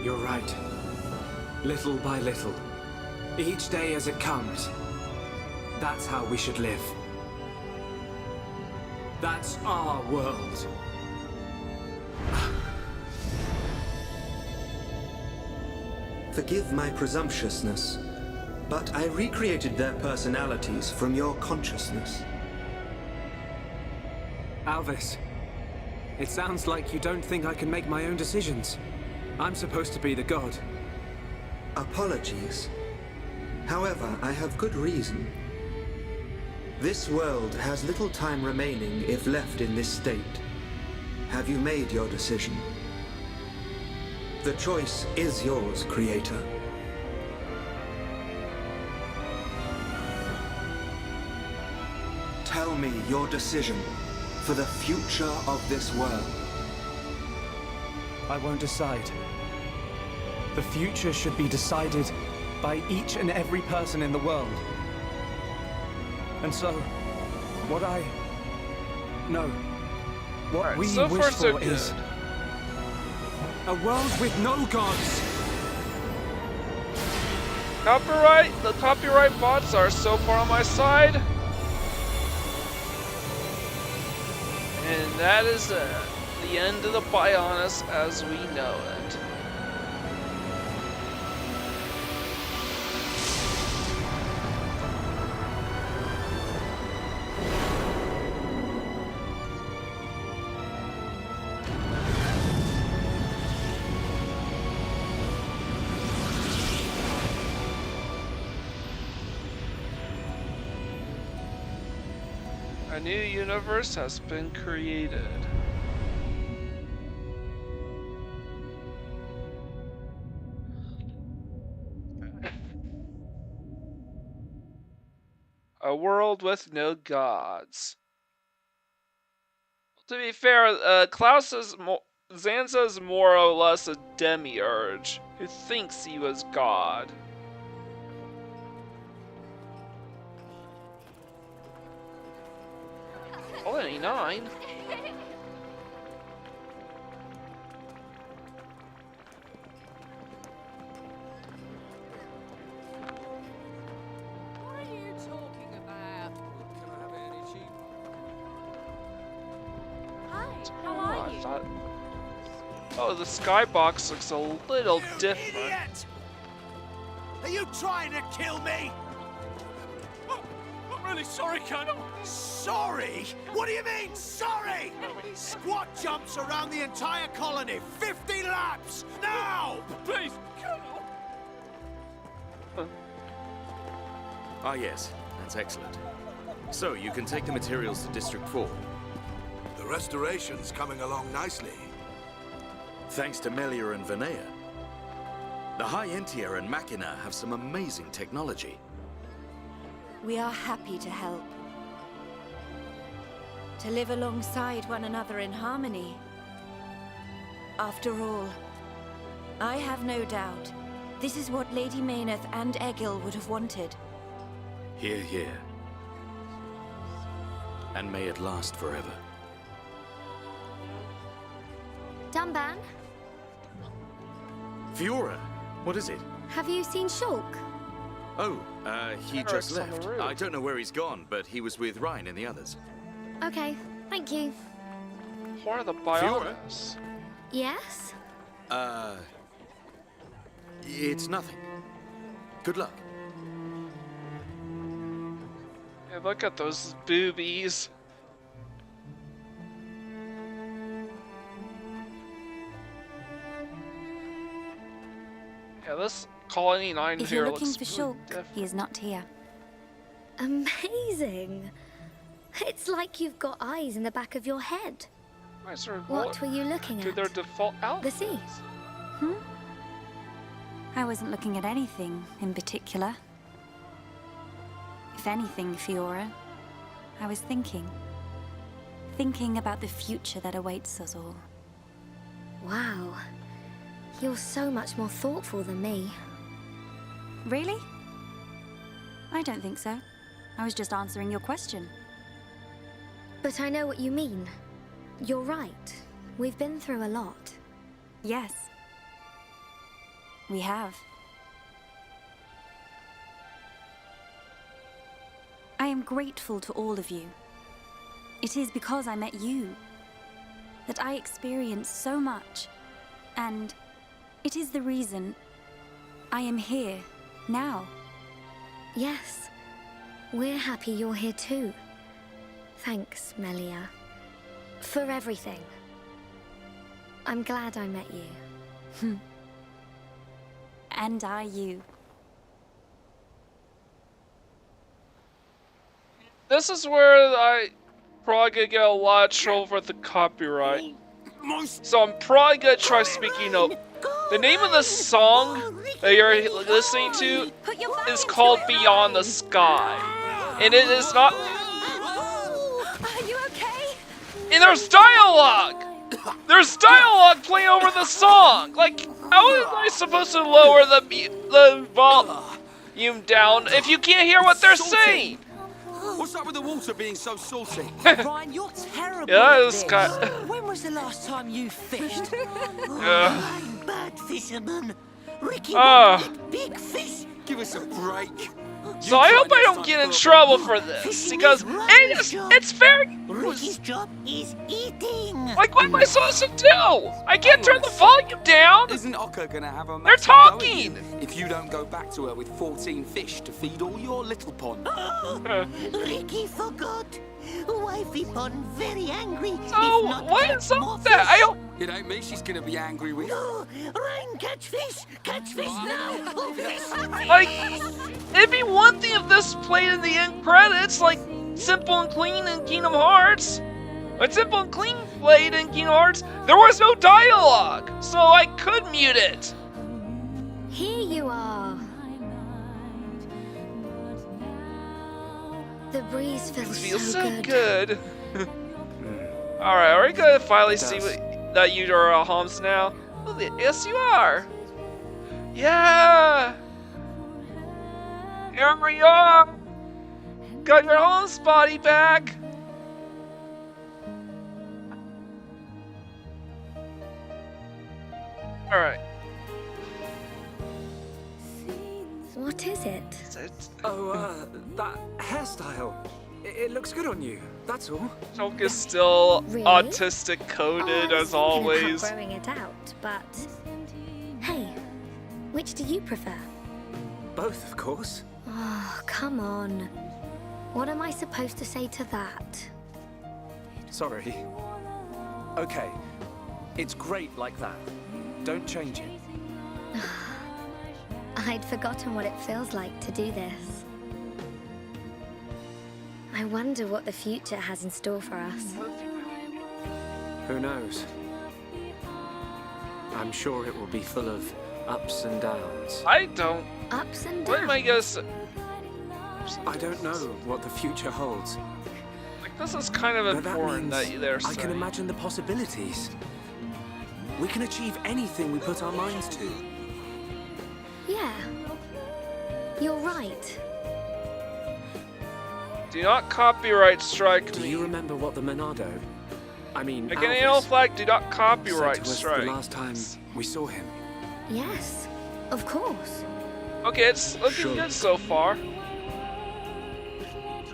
You're right. Little by little. Each day as it comes. That's how we should live. That's our world. Forgive my presumptuousness, but I recreated their personalities from your consciousness. Alvis, it sounds like you don't think I can make my own decisions. I'm supposed to be the god. Apologies. However, I have good reason. This world has little time remaining if left in this state. Have you made your decision? The choice is yours, Creator. Tell me your decision for the future of this world. I won't decide. The future should be decided by each and every person in the world. And so, what we so wish far, so for good. is a world with no gods. The copyright bots are so far on my side. And that is the end of the Bionis as we know it. A new universe has been created. A world with no gods. To be fair, Zanza is more or less a demiurge who thinks he was God. Oh, 89. What are you talking about? Can I have it any cheap? Hi, how are you? Oh, the skybox looks a little different. Idiot! Are you trying to kill me? I'm really sorry, Colonel. Sorry? What do you mean, sorry? Squat jumps around the entire colony, 50 laps, now! Please, Colonel. Ah yes, that's excellent. So, you can take the materials to District 4. The restoration's coming along nicely. Thanks to Melia and Vinea. The High Entia and Machina have some amazing technology. We are happy to help. To live alongside one another in harmony. After all, I have no doubt this is what Lady Mayneth and Egil would have wanted. Hear, hear. And may it last forever. Dunban, Fiora, what is it? have you seen Shulk? Oh, he Eric's just on the left. roof. I don't know where he's gone, but he was with Ryan and the others. Okay, thank you. What are the Bionis? Yes? It's nothing. Good luck. Yeah, look at those boobies. Yeah, this Colony 9 If here you're looking looks for really Shulk, different. he is not here. Amazing. It's like you've got eyes in the back of your head. Right, sort of What were you looking to at? their default outfits. The sea. I wasn't looking at anything in particular. If anything, Fiora, I was thinking. Thinking about the future that awaits us all. Wow. You're so much more thoughtful than me. Really? I don't think so. I was just answering your question. But I know what you mean. You're right. We've been through a lot. Yes. We have. I am grateful to all of you. It is because I met you that I experienced so much, and it is the reason I am here now. Yes. We're happy you're here too. Thanks, Melia. For everything. I'm glad I met you. And I you. This is where I probably gonna get a lot of trouble with the copyright. So I'm probably gonna try speaking up. The name of the song that you're listening to is called Beyond the Sky. And it is not... Are you okay? And there's dialogue! There's dialogue playing over the song! Like, how am I supposed to lower the volume down if you can't hear what they're saying? What's up with the water being so salty? Ryan, you're terrible Yeah, at this this. guy... When was the last time you fished? I'm bad fisherman. Ricky big fish. Give us a break. So I hope I don't get in trouble for this, because it's very... Ricky's job is eating. Like, what am I supposed to do? I can't turn the volume down! Isn't Oka gonna have a They're massive go at talking! you if you don't go back to her with 14 fish to feed all your little pond? Ricky forgot. Wifey pond very angry. So, what is up with that? I don't... It ain't me she's gonna be angry with. No, Ryan, catch fish now. Oh, fish. Like, it'd be one thing if this played in the end credits, like Simple and Clean in Kingdom Hearts. When Simple and Clean played in Kingdom Hearts, there was no dialogue, so I could mute it. Here you are. The breeze feels so good. Alright, are we gonna finally see that you are homes now? Well, yes, you are. Yeah. Here we are. Got your home spotty back. Alright. What is it? Oh, that hairstyle. It looks good on you, that's all. Joke is still Really? autistic coded I as was thinking about always. growing it out, but hey, which do you prefer? Both, of course. Oh, come on. What am I supposed to say to that? Sorry. Okay, it's great like that. Don't change it. I'd forgotten what it feels like to do this. I wonder what the future has in store for us. Who knows? I'm sure it will be full of ups and downs. I don't... Ups and downs? What am I gonna say? I don't know what the future holds. Like, this is kind of But that important means that they're I can saying. imagine the possibilities. We can achieve anything we put our minds to. Yeah. You're right. Do not copyright strike Do me. you remember what the Monado, I mean, Like an anal Alvis, flag, do not said copyright to us strike. the last time we saw him? Yes, of course. Okay, it's looking good so far.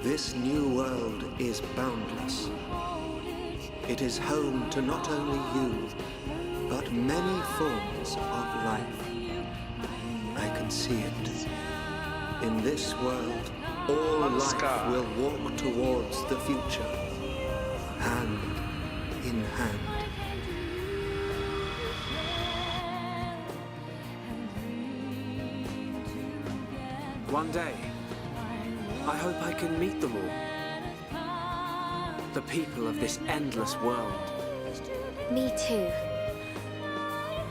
This new world is boundless. It is home to not only you, but many forms of life. I can see it. In this world, all life will walk towards the future, hand in hand. One day, I hope I can meet them all. The people of this endless world. Me too.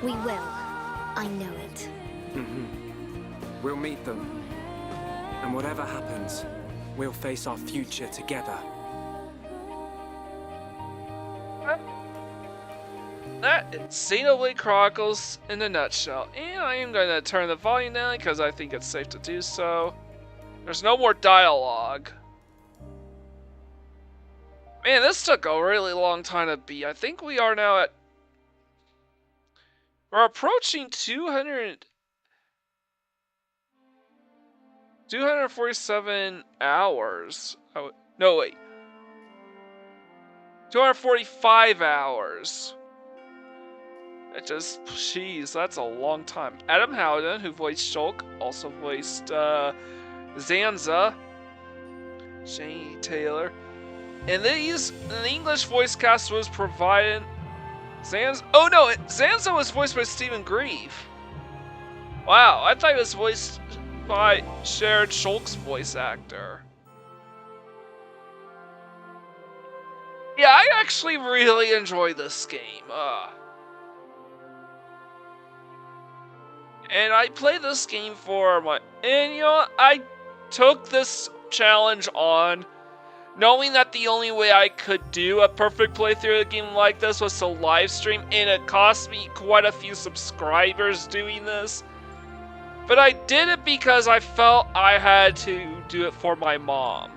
We will. I know it. We'll meet them. And whatever happens, we'll face our future together. That is Xenoblade Chronicles in a nutshell. And I am going to turn the volume down because I think it's safe to do so. There's no more dialogue. Man, this took a really long time to beat. I think we are now at... We're approaching 247 hours. Oh, no, wait. 245 hours. It just, jeez, that's a long time. Adam Howden, who voiced Shulk, also voiced Zanza. Jane Taylor. And the English voice cast was provided. Zanza was voiced by Stephen Grieve. Wow, I thought it was voiced by Sharon Schulk's voice actor. Yeah, I actually really enjoy this game. And I played this game and you know, I took this challenge on knowing that the only way I could do a perfect playthrough of a game like this was to live stream, and it cost me quite a few subscribers doing this. But I did it because I felt I had to do it for my mom.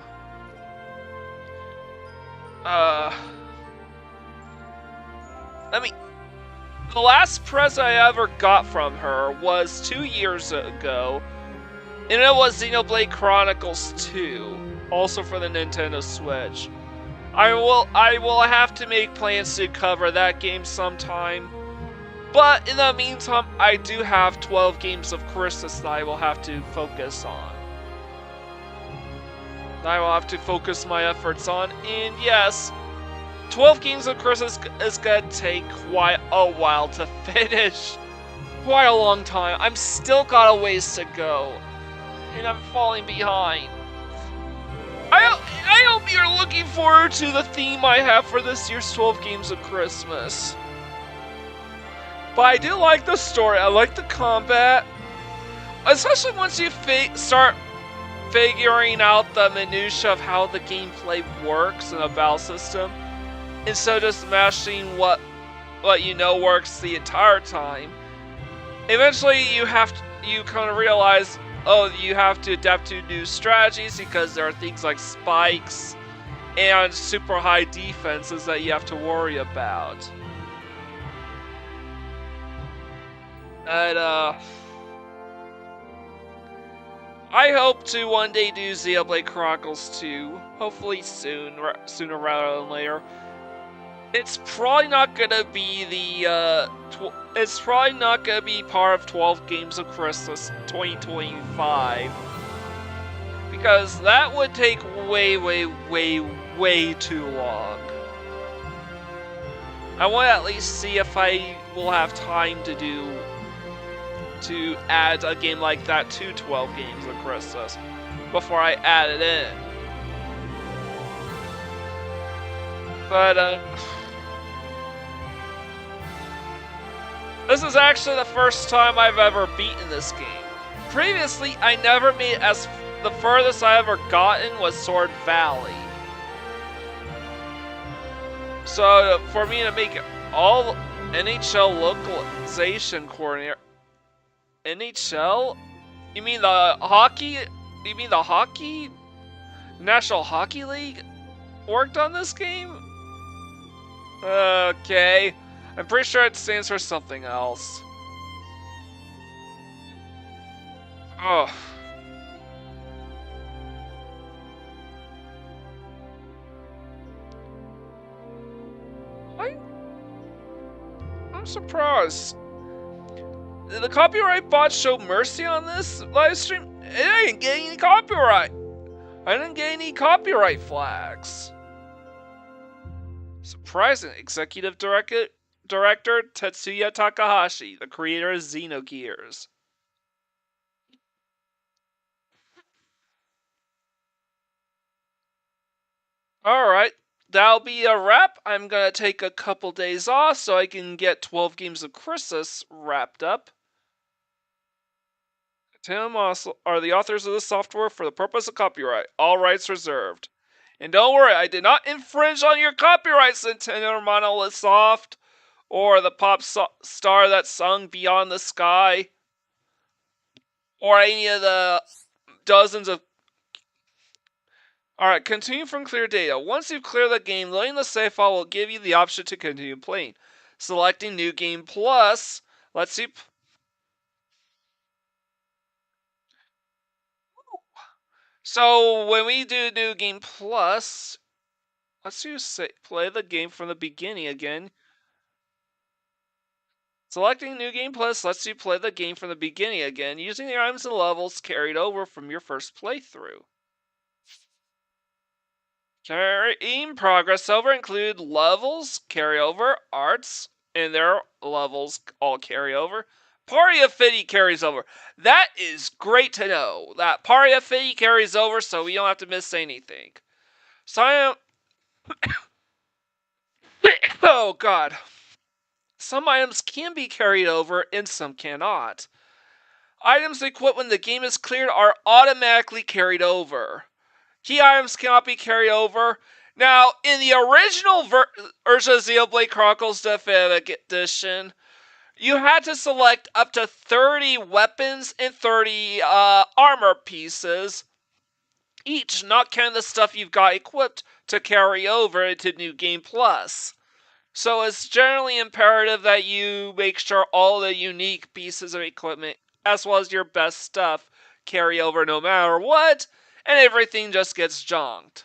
The last present I ever got from her was 2 years ago, and it was Xenoblade Chronicles 2, also for the Nintendo Switch. I will have to make plans to cover that game sometime, but in the meantime, I do have 12 games of Christmas that I will have to focus on. I will have to focus my efforts on, and yes, 12 games of Christmas is gonna take quite a while to finish. Quite a long time. I'm still got a ways to go, and I'm falling behind. I hope you're looking forward to the theme I have for this year's 12 games of Christmas. But I do like the story. I like the combat, especially once you start figuring out the minutia of how the gameplay works in a battle system, instead of just mashing what you know works the entire time. Eventually you kind of realize, oh, you have to adapt to new strategies because there are things like spikes and super high defenses that you have to worry about. And I hope to one day do Xenoblade Chronicles 2, hopefully sooner rather than later. It's probably not gonna be it's probably not gonna be part of 12 Games of Christmas 2025, because that would take way too long. I want to at least see if I will have time to add a game like that to 12 Games of Christmas before I add it in. But this is actually the first time I've ever beaten this game. Previously, I never made it the furthest I ever gotten was Sword Valley. So for me to make all NHL localization coordinator, NHL? You mean the hockey? You mean the hockey? National Hockey League worked on this game? Okay. I'm pretty sure it stands for something else. Oh. I'm surprised. Did the copyright bot show mercy on this live stream? I didn't get any copyright. I didn't get any copyright flags. Surprising. Executive Director Tetsuya Takahashi, the creator of Xenogears. Alright, that'll be a wrap. I'm gonna take a couple days off so I can get 12 Games of Christmas wrapped up. Tim are the authors of this software for the purpose of copyright. All rights reserved. And don't worry, I did not infringe on your copyrights, Nintendo Monolith Soft, or the pop star that sung Beyond the Sky, or any of the dozens of... Alright, continue from clear data. Once you clear the game, loading the save file will give you the option to continue playing. Selecting New Game Plus lets you... So, when we do New Game Plus, let's play the game from the beginning again. Selecting New Game Plus lets you play the game from the beginning again, using the items and levels carried over from your first playthrough. Carrying progress over include levels, carryover, arts, and their levels all carry over. Party affinity carries over. That is great to know. That party affinity carries over so we don't have to miss anything. So oh god. Some items can be carried over and some cannot. Items equipped when the game is cleared are automatically carried over. Key items cannot be carried over. Now, in the original Xenoblade Chronicles Definitive Edition, you had to select up to 30 weapons and 30 armor pieces, each, not counting the stuff you've got equipped to carry over into New Game Plus. So it's generally imperative that you make sure all the unique pieces of equipment, as well as your best stuff, carry over no matter what, and everything just gets jonked.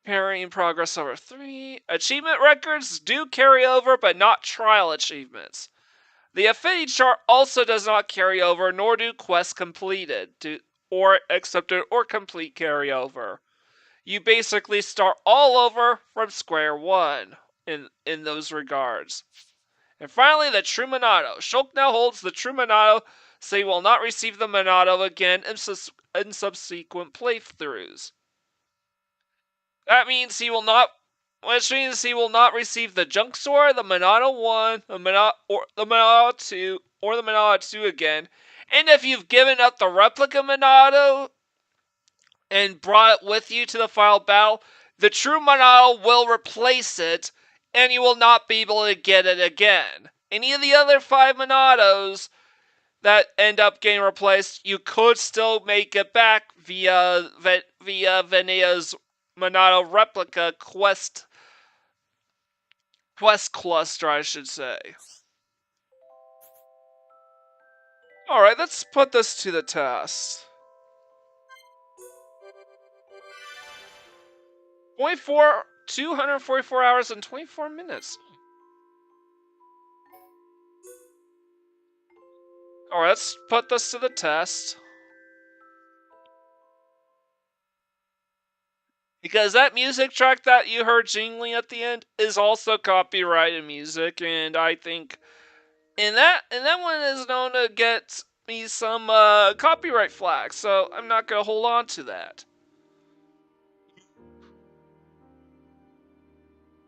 Carrying progress over 3. Achievement records do carry over, but not trial achievements. The affinity chart also does not carry over, nor do quests completed, or accepted or complete carry over. You basically start all over from square one in those regards. And finally, the True Monado. Shulk now holds the True Monado, so he will not receive the Monado again in subsequent playthroughs. That means he will not, which means he will not receive the Junk Sword, the Monado 1, the Monado 2, or the Monado 2 again. And if you've given up the replica Monado and brought it with you to the final battle, the true Monado will replace it, and you will not be able to get it again. Any of the other 5 Monados that end up getting replaced, you could still make it back via Venea's Monado replica quest cluster, I should say. Alright, let's put this to the test. 244 hours and 24 minutes. Alright, let's put this to the test. Because that music track that you heard jingling at the end is also copyrighted music, and I think and that one is known to get me some copyright flags, so I'm not gonna hold on to that.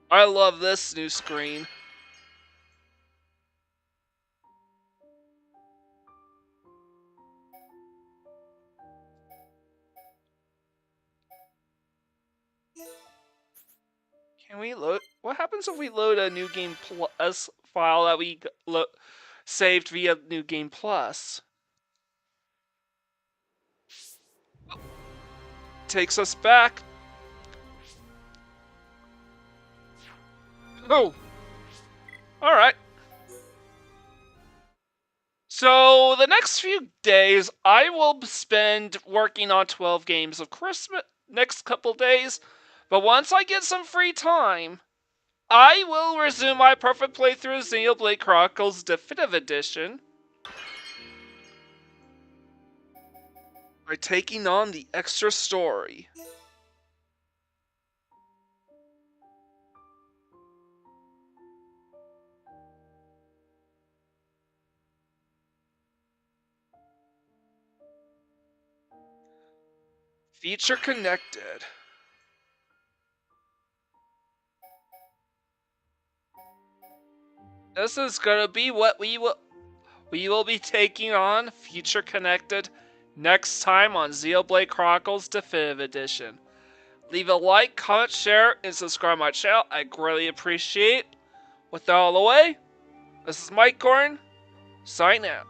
I love this new screen. Can we load? What happens if we load a New Game Plus file that we saved via New Game Plus? Takes us back. Oh! Alright. So, the next few days, I will spend working on 12 games of Christmas next couple days. But once I get some free time, I will resume my perfect playthrough of Xenoblade Chronicles Definitive Edition by taking on the extra story. Feature connected. This is gonna be what we will be taking on, feature connected, next time on Xenoblade Chronicles Definitive Edition. Leave a like, comment, share, and subscribe to my channel. I greatly appreciate it. With that all the way, this is Mike Gordon, signing out.